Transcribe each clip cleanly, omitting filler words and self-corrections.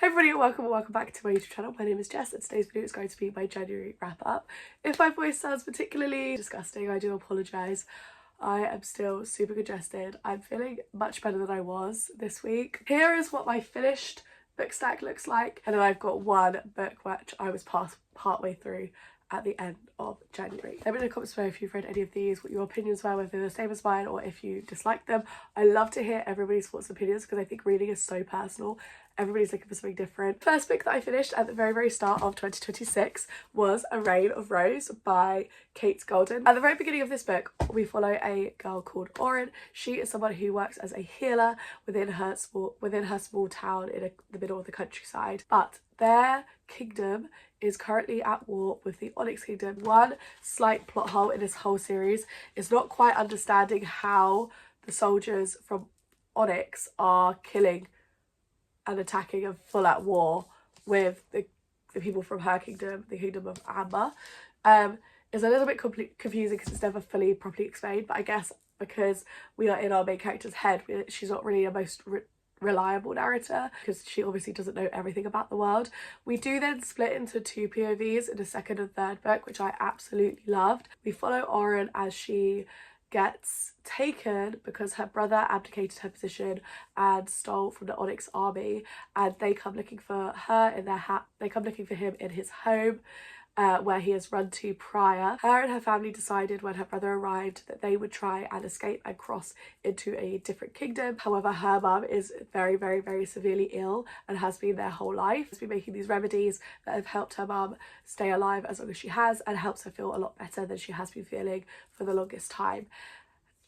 Hey everybody, welcome back to my YouTube channel. My name is Jess and today's video is going to be my January wrap up. If my voice sounds particularly disgusting, I do apologise. I am still super congested. I'm feeling much better than I was this week. Here is what my finished book stack looks like, and then I've got one book which I was partway through at the end of January. Let me know in the comments below if you've read any of these, what your opinions were, whether they're the same as mine or if you dislike them. I love to hear everybody's thoughts and opinions because I think reading is so personal. Everybody's looking for something different. First book that I finished at the very start of 2026 was A Reign of Rose by Kate Golden. At the very beginning of this book, we follow a girl called Oren. She is someone who works as a healer within her small town in the middle of the countryside. But their kingdom is currently at war with the Onyx Kingdom. One slight plot hole in this whole series is not quite understanding how the soldiers from Onyx are killing and attacking and full at war with the people from her kingdom, the kingdom of Amber. It's a little bit confusing because it's never fully properly explained, but I guess because we are in our main character's head, she's not really a most reliable narrator because she obviously doesn't know everything about the world. We do then split into two POVs in the second and third book, which I absolutely loved. We follow Oren as she gets taken because her brother abdicated her position and stole from the Onyx army, and they come looking for her in they come looking for him in his home, where he has run to prior. Her and her family decided when her brother arrived that they would try and escape and cross into a different kingdom. However, her mum is very severely ill and has been their whole life. She's been making these remedies that have helped her mum stay alive as long as she has and helps her feel a lot better than she has been feeling for the longest time.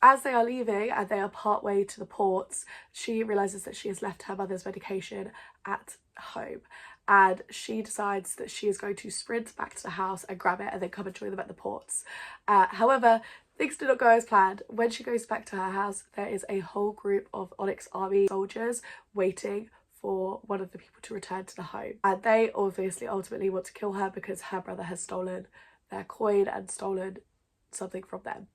As they are leaving and they are part way to the ports, she realises that she has left her mother's medication at home, and she decides that she is going to sprint back to the house and grab it and then come and join them at the ports. However, things did not go as planned. When she goes back to her house, there is a whole group of Onyx army soldiers waiting for one of the people to return to the home, and they obviously ultimately want to kill her because her brother has stolen their coin and stolen something from them.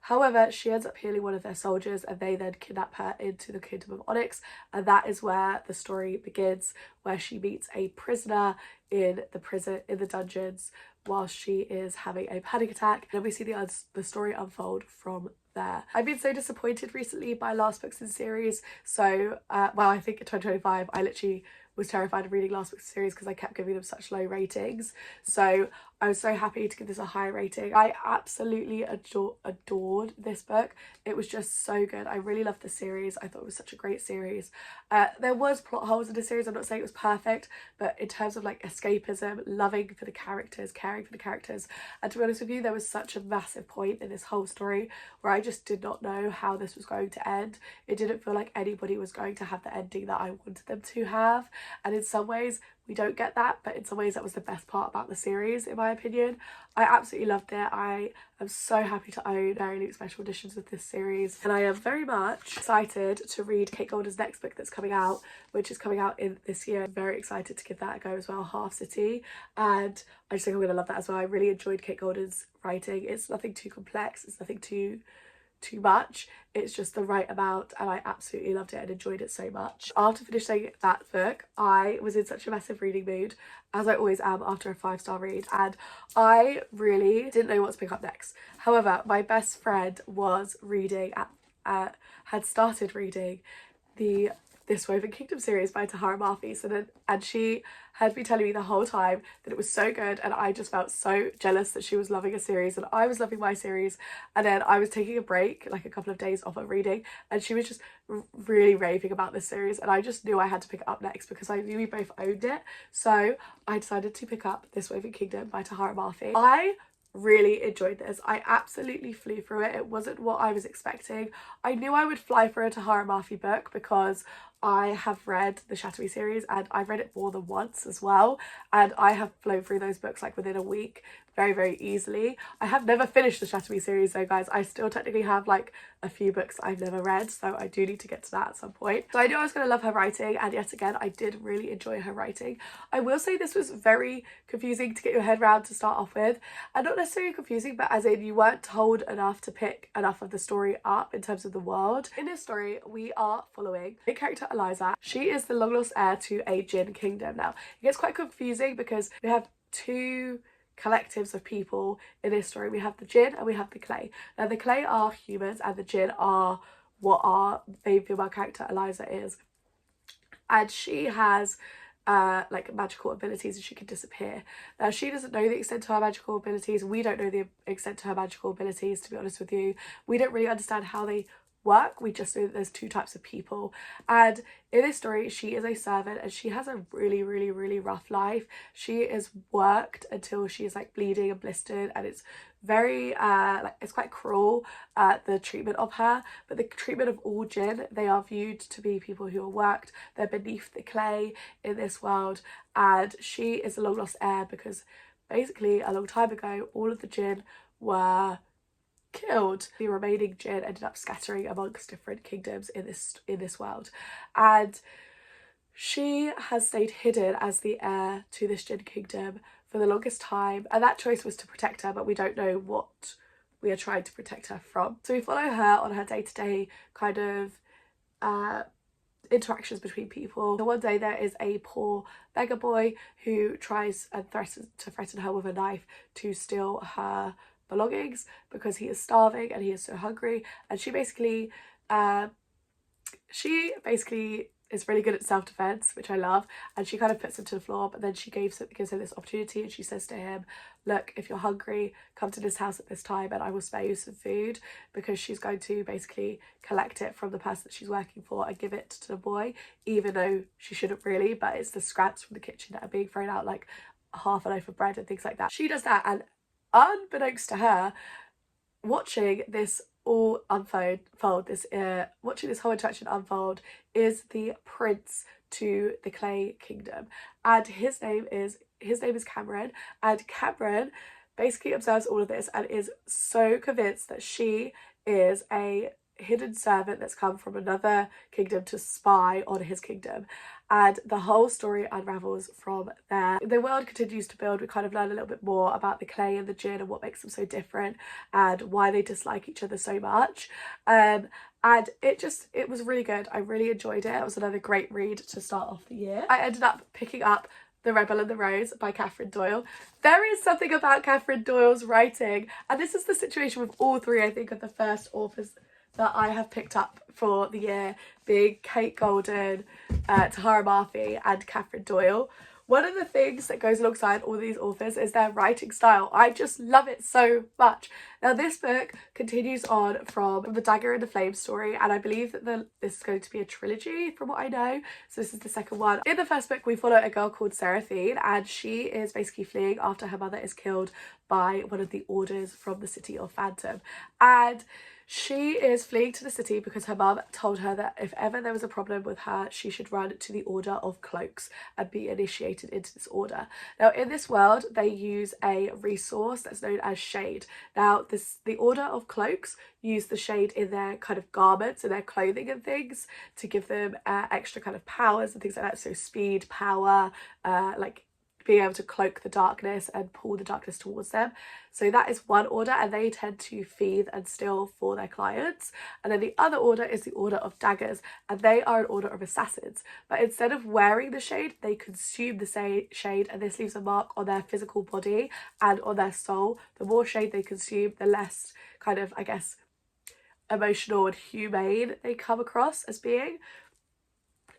However, she ends up healing one of their soldiers and they then kidnap her into the kingdom of Onyx, and that is where the story begins, where she meets a prisoner in the dungeons while she is having a panic attack, and we see the story unfold from there. I've been so disappointed recently by last books in the series, so well, I think in 2025 I literally was terrified of reading last books in the series because I kept giving them such low ratings. So I was so happy to give this a high rating. I absolutely adored this book. It was just so good. I really loved the series. I thought it was such a great series. There was plot holes in the series. I'm not saying it was perfect, but in terms of like escapism, loving for the characters, caring for the characters, and to be honest with you, there was such a massive point in this whole story where I just did not know how this was going to end. It didn't feel like anybody was going to have the ending that I wanted them to have. And in some ways we don't get that, but in some ways that was the best part about the series, in my opinion. I absolutely loved it. I am so happy to own Very Luke special editions with this series, and I am very much excited to read Kate Golden's next book that's coming out, which is coming out in this year. I'm very excited to give that a go as well, Half City, and I just think I'm going to love that as well. I really enjoyed Kate Golden's writing. It's nothing too complex, it's nothing too much, it's just the right amount, and I absolutely loved it and enjoyed it so much. After finishing that book, I was in such a massive reading mood, as I always am after a 5-star read, and I really didn't know what to pick up next. However, my best friend was reading had started reading the This Woven Kingdom series by Tahara Mafi, and she had been telling me the whole time that it was so good, and I just felt so jealous that she was loving a series and I was loving my series. And then I was taking a break, like a couple of days off of reading, and she was just really raving about this series, and I just knew I had to pick it up next because I knew we both owned it. So I decided to pick up This Woven Kingdom by Tahara Mafi. I really enjoyed this. I absolutely flew through it. It wasn't what I was expecting. I knew I would fly through a Tahara Mafi book because I have read the Shatter series and I've read it more than once as well, and I have flown through those books like within a week very easily. I have never finished the Shatter series though, guys. I still technically have like a few books I've never read, so I do need to get to that at some point. So I knew I was going to love her writing, and yet again I did really enjoy her writing. I will say this was very confusing to get your head around to start off with, and not necessarily confusing, but as in you weren't told enough to pick enough of the story up in terms of the world. In this story we are following the character character Eliza, she is the long lost heir to a Jinn kingdom. Now, it gets quite confusing because we have two collectives of people in this story. We have the Jinn and we have the Clay. Now, the Clay are humans and the Jinn are what our main female character Eliza is. And she has like magical abilities and she can disappear. Now, she doesn't know the extent to her magical abilities. We don't know the extent to her magical abilities, to be honest with you. We don't really understand how they work. We just know that there's two types of people. And in this story, she is a servant and she has a really, really, really rough life. She is worked until she is like bleeding and blistered, and it's very like it's quite cruel, the treatment of her. But the treatment of all Jinn, they are viewed to be people who are worked. They're beneath the clay in this world, and she is a long lost heir because basically a long time ago all of the Jinn were killed. The remaining Jinn ended up scattering amongst different kingdoms in this world, and she has stayed hidden as the heir to this Jinn kingdom for the longest time, and that choice was to protect her, but we don't know what we are trying to protect her from. So we follow her on her day-to-day kind of interactions between people. So one day there is a poor beggar boy who tries and threaten her with a knife to steal her belongings because he is starving and he is so hungry, and she basically is really good at self-defense, which I love, and she kind of puts him to the floor, but then she gives him this opportunity and she says to him, look, if you're hungry, come to this house at this time and I will spare you some food, because she's going to basically collect it from the person that she's working for and give it to the boy, even though she shouldn't really, but it's the scraps from the kitchen that are being thrown out, like half a loaf of bread and things like that. She does that, and unbeknownst to her, watching this all unfold, watching this whole interaction unfold, is the prince to the Clay Kingdom, and his name is Cameron, and Cameron basically observes all of this and is so convinced that she is a hidden servant that's come from another kingdom to spy on his kingdom, and the whole story unravels from there. The world continues to build. We kind of learn a little bit more about the Clay and the Jinn and what makes them so different and why they dislike each other so much, and it was really good. I really enjoyed it. It was another great read to start off the year. I ended up picking up The Rebel and the Rose by Catherine Doyle. There is something about Catherine Doyle's writing, and this is the situation with all three, I think, of the first authors that I have picked up for the year, being Kate Golden, Tahara Mafi and Catherine Doyle. One of the things that goes alongside all these authors is their writing style. I just love it so much. Now, this book continues on from the Dagger and the Flame story, and I believe that this is going to be a trilogy from what I know. So this is the second one. In the first book, we follow a girl called Seraphine, and she is basically fleeing after her mother is killed by one of the orders from the city of Phantom. And she is fleeing to the city because her mum told her that if ever there was a problem with her, she should run to the Order of Cloaks and be initiated into this order. Now, in this world, they use a resource that's known as shade. Now, the Order of Cloaks use the shade in their kind of garments and their clothing and things to give them extra kind of powers and things like that. So speed, power, like being able to cloak the darkness and pull the darkness towards them. So that is one order, and they tend to thieve and steal for their clients. And then the other order is the Order of Daggers, and they are an order of assassins. But instead of wearing the shade, they consume the shade, and this leaves a mark on their physical body and on their soul. The more shade they consume, the less kind of, I guess, emotional and humane they come across as being.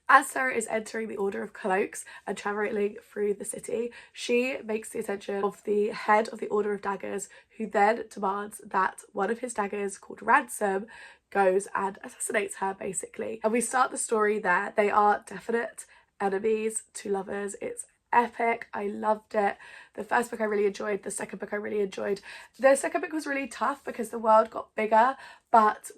As Sarah is entering the Order of Cloaks and travelling through the city, she makes the attention of the head of the Order of Daggers, who then demands that one of his daggers, called Ransom, goes and assassinates her, basically. And we start the story there. They are definite enemies to lovers. It's epic. I loved it. The first book I really enjoyed. The second book I really enjoyed. The second book was really tough because the world got bigger, but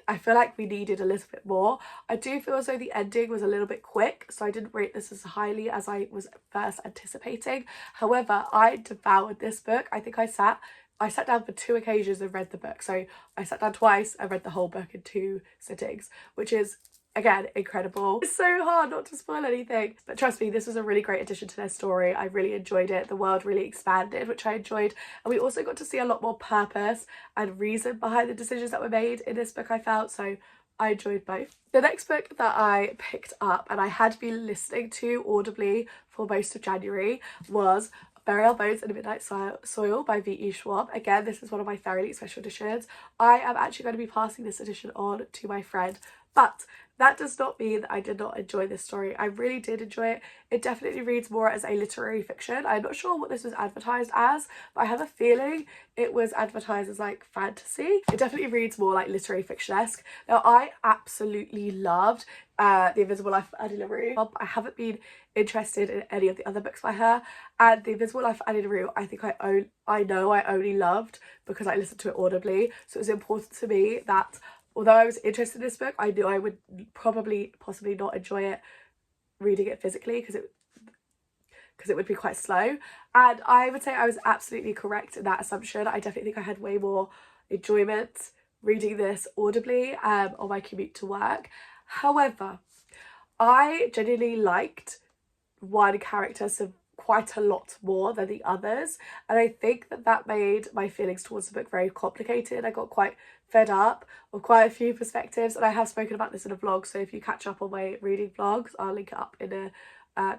I feel like we needed a little bit more. I do feel as though the ending was a little bit quick, so I didn't rate this as highly as I was first anticipating. However, I devoured this book. I think I sat down for 2 occasions and read the book. So I sat down twice and read the whole book in 2 sittings, which is, again, incredible. It's so hard not to spoil anything, but trust me, this was a really great addition to their story. I really enjoyed it. The world really expanded, which I enjoyed, and we also got to see a lot more purpose and reason behind the decisions that were made in this book, I felt. So I enjoyed both. The next book that I picked up and I had been listening to audibly for most of January was Burial Bones in a Midnight Soil by V.E. Schwab. Again, this is one of my thoroughly special editions. I am actually going to be passing this edition on to my friend, but that does not mean that I did not enjoy this story. I really did enjoy it. It definitely reads more as a literary fiction. I'm not sure what this was advertised as, but I have a feeling it was advertised as like fantasy. It definitely reads more like literary fiction-esque. Now, I absolutely loved The Invisible Life of Addie LaRue. I haven't been interested in any of the other books by her, and The Invisible Life of Addie LaRue I think I know I only loved because I listened to it audibly. So it was important to me that although I was interested in this book, I knew I would possibly not enjoy it reading it physically because it would be quite slow. And I would say I was absolutely correct in that assumption. I definitely think I had way more enjoyment reading this audibly on my commute to work. However, I genuinely liked one character quite a lot more than the others, and I think that made my feelings towards the book very complicated. I got quite fed up of quite a few perspectives, and I have spoken about this in a vlog, so if you catch up on my reading vlogs, I'll link it up in the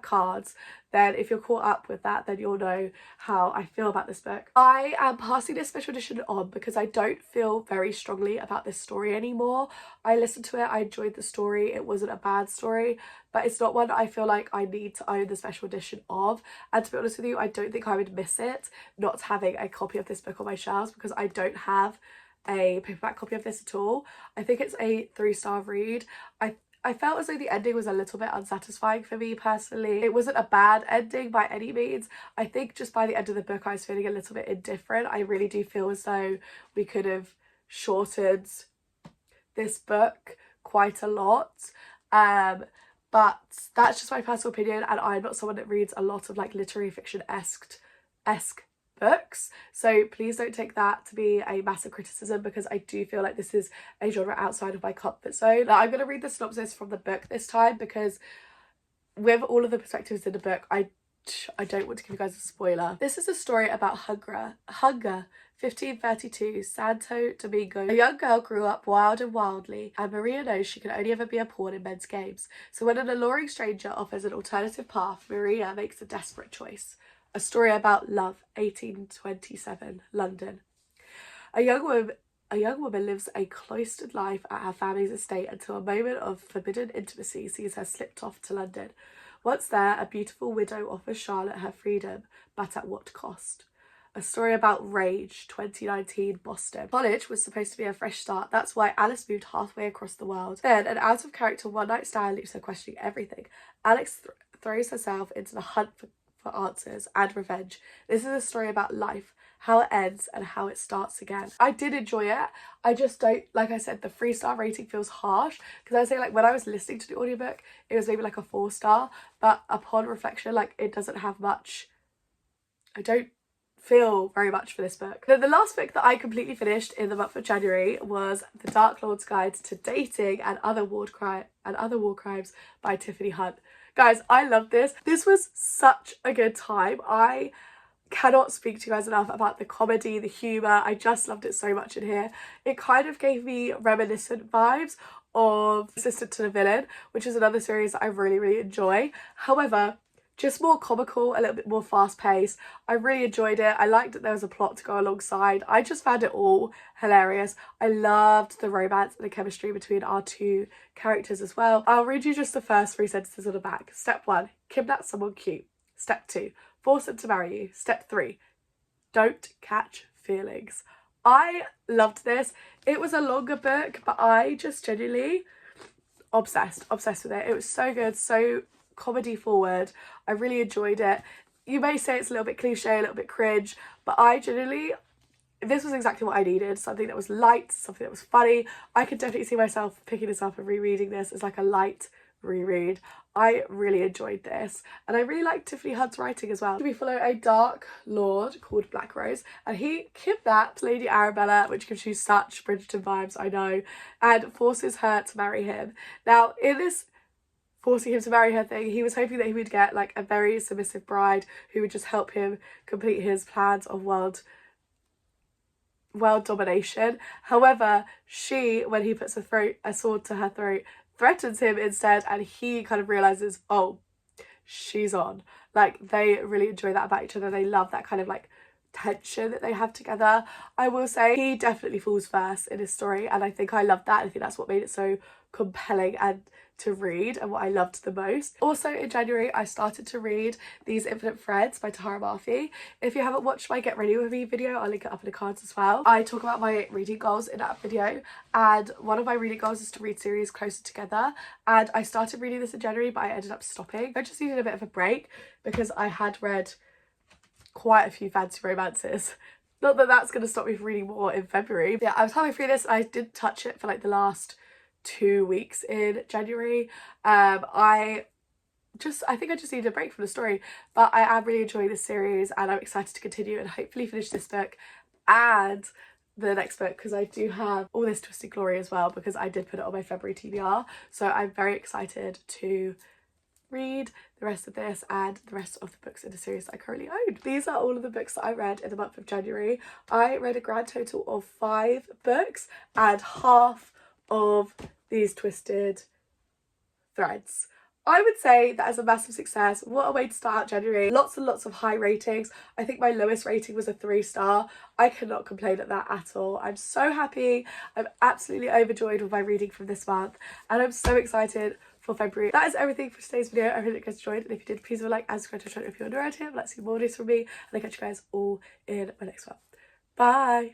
cards. Then if you're caught up with that, then you'll know how I feel about this book. I am passing this special edition on because I don't feel very strongly about this story anymore. I listened to it, I enjoyed the story, it wasn't a bad story, but it's not one I feel like I need to own the special edition of. And to be honest with you, I don't think I would miss it not having a copy of this book on my shelves, because I don't have a paperback copy of this at all. I think it's a 3-star read. I felt as though the ending was a little bit unsatisfying for me personally. It wasn't a bad ending by any means. I think just by the end of the book I was feeling a little bit indifferent. I really do feel as though we could have shortened this book quite a lot. But that's just my personal opinion, and I'm not someone that reads a lot of like literary fiction-esque books, so please don't take that to be a massive criticism, because I do feel like this is a genre outside of my comfort zone. Now, I'm going to read the synopsis from the book this time, because with all of the perspectives in the book, I don't want to give you guys a spoiler. This is a story about Hunger, 1532, Santo Domingo. A young girl grew up wild and wildly, and Maria knows she can only ever be a pawn in men's games. So when an alluring stranger offers an alternative path, Maria makes a desperate choice. A story about love, 1827, London. A young woman lives a cloistered life at her family's estate until a moment of forbidden intimacy sees her slipped off to London. Once there, a beautiful widow offers Charlotte her freedom, but at what cost? A story about rage, 2019, Boston. College was supposed to be a fresh start. That's why Alice moved halfway across the world. Then, an out-of-character one-night stand leaves her questioning everything. Alex throws herself into the hunt for answers and revenge. This is a story about life, how it ends and how it starts again. I did enjoy it. I just don't, like I said, the 3-star rating feels harsh, because I would say like when I was listening to the audiobook, it was maybe like a 4-star, but upon reflection, like it doesn't have much. I don't feel very much for this book. Then the last book that I completely finished in the month of January was The Dark Lord's Guide to Dating and Other War Crimes by Tiffany Hunt. Guys, I love this. This was such a good time. I cannot speak to you guys enough about the comedy, the humour. I just loved it so much in here. It kind of gave me reminiscent vibes of Assistant to the Villain, which is another series that I really, really enjoy. However, just more comical, a little bit more fast-paced. I really enjoyed it. I liked that there was a plot to go alongside. I just found it all hilarious. I loved the romance and the chemistry between our two characters as well. I'll read you just the first 3 sentences on the back. Step 1, kidnap someone cute. Step 2, force them to marry you. Step 3, don't catch feelings. I loved this. It was a longer book, but I just genuinely obsessed with it. It was so good, so comedy forward. I really enjoyed it. You may say it's a little bit cliche, a little bit cringe, but I genuinely, this was exactly what I needed. Something that was light, something that was funny. I could definitely see myself picking this up and rereading this as like a light reread. I really enjoyed this, and I really liked Tiffany Hunt's writing as well. We follow a dark lord called Black Rose, and he kidnaps Lady Arabella, which gives you such Bridgerton vibes, I know, and forces her to marry him. Now, in this forcing him to marry her thing, he was hoping that he would get like a very submissive bride who would just help him complete his plans of world world domination. However, she, when he puts a sword to her throat, threatens him instead, and he kind of realizes, oh, she's on. Like, they really enjoy that about each other. They love that kind of like tension that they have together. I will say he definitely falls first in his story, and I think I love that. I think that's what made it so compelling and to read, and what I loved the most. Also in January I started to read These Infinite Threads by Tara Murphy. If you haven't watched my Get Ready With Me video, I'll link it up in the cards as well. I talk about my reading goals in that video, and one of my reading goals is to read series Closer Together, and I started reading this in January but I ended up stopping. I just needed a bit of a break because I had read quite a few fancy romances. Not that that's going to stop me from reading more in February. Yeah, I was halfway through this and I did touch it for like the last 2 weeks in January. I think I just need a break from the story, but I am really enjoying this series and I'm excited to continue and hopefully finish this book and the next book, because I do have All This Twisted Glory as well, because I did put it on my February TBR. So I'm very excited to read the rest of this and the rest of the books in the series that I currently own. These are all of the books that I read in the month of January. I read a grand total of 5 books and half of These Twisted Threads. I would say that is a massive success. What a way to start out January. Lots and lots of high ratings. I think my lowest rating was a 3-star. I cannot complain at that at all. I'm so happy. I'm absolutely overjoyed with my reading from this month, and I'm so excited for February. That is everything for today's video. I hope you guys enjoyed, and if you did, please leave a like and subscribe to the channel if you're new around here. Let's see more videos from me, and I'll catch you guys all in my next one. Bye!